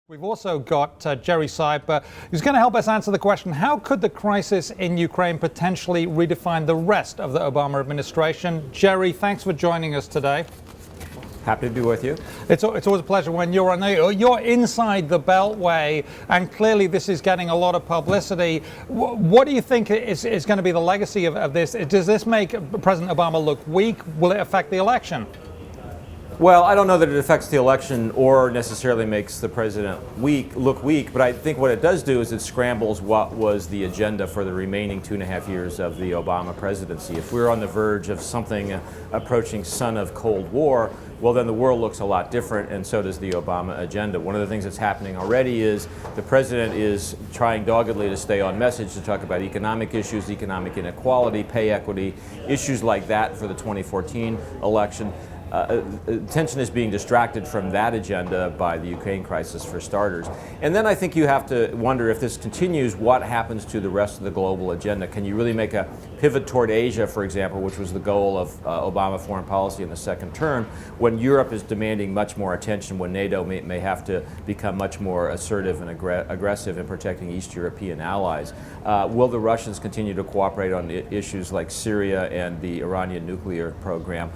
We've also got Jerry Seib, who's going to help us answer the question, how could the crisis in Ukraine potentially redefine the rest of the Obama administration? Jerry, thanks for joining us today. Happy to be with you. It's always a pleasure when you're you're inside the Beltway, and clearly this is getting a lot of publicity. What do you think is going to be the legacy of this? Does this make President Obama look weak? Will it affect the election? Well, I don't know that it affects the election or necessarily makes the president look weak, but I think what it does do is it scrambles what was the agenda for the remaining 2.5 years of the Obama presidency. If we're on the verge of something approaching son of Cold War, well, then the world looks a lot different, and so does the Obama agenda. One of the things that's happening already is the president is trying doggedly to stay on message to talk about economic issues, economic inequality, pay equity, issues like that for the 2014 election. Attention is being distracted from that agenda by the Ukraine crisis, for starters. And then I think you have to wonder, if this continues, what happens to the rest of the global agenda? Can you really make a pivot toward Asia, for example, which was the goal of Obama foreign policy in the second term, when Europe is demanding much more attention, when NATO may have to become much more assertive and aggressive in protecting East European allies? Will the Russians continue to cooperate on issues like Syria and the Iranian nuclear program?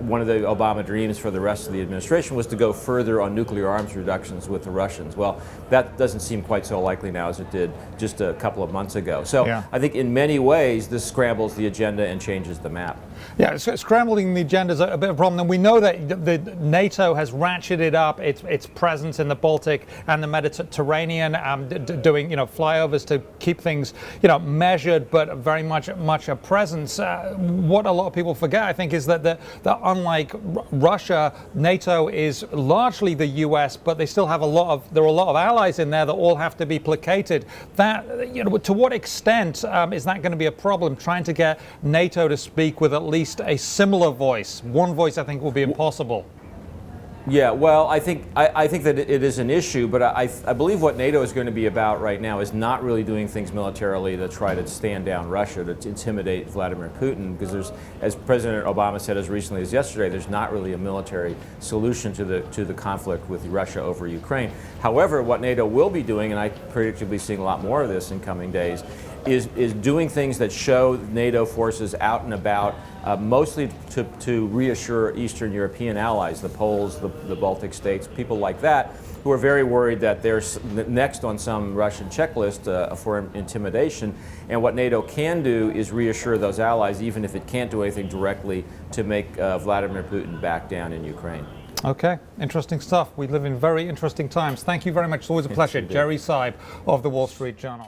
One of the Obama dreams for the rest of the administration was to go further on nuclear arms reductions with the Russians. Well, that doesn't seem quite so likely now as it did just a couple of months ago. So yeah. I think in many ways this scrambles the agenda and changes the map. Yeah, scrambling the agenda is a bit of a problem. And we know that the NATO has ratcheted up its presence in the Baltic and the Mediterranean, doing flyovers to keep things measured, but very much a presence. What a lot of people forget, I think, is that unlike Russia, NATO is largely the U.S., but they still have there are a lot of allies in there that all have to be placated. That to what extent is that going to be a problem? Trying to get NATO to speak with at least a similar voice. One voice, I think, will be impossible. Yeah, well, I think that it is an issue, but I believe what NATO is going to be about right now is not really doing things militarily to try to stand down Russia, to intimidate Vladimir Putin, because there's, as President Obama said as recently as yesterday, there's not really a military solution to the conflict with Russia over Ukraine. However, what NATO will be doing, and I predictably seeing a lot more of this in coming days, is doing things that show NATO forces out and about, mostly to reassure Eastern European allies, the Poles, the Baltic states, people like that, who are very worried that they're next on some Russian checklist for intimidation. And what NATO can do is reassure those allies, even if it can't do anything directly, to make Vladimir Putin back down in Ukraine. Okay, interesting stuff. We live in very interesting times. Thank you very much. It's always a pleasure. Jerry Seib of the Wall Street Journal.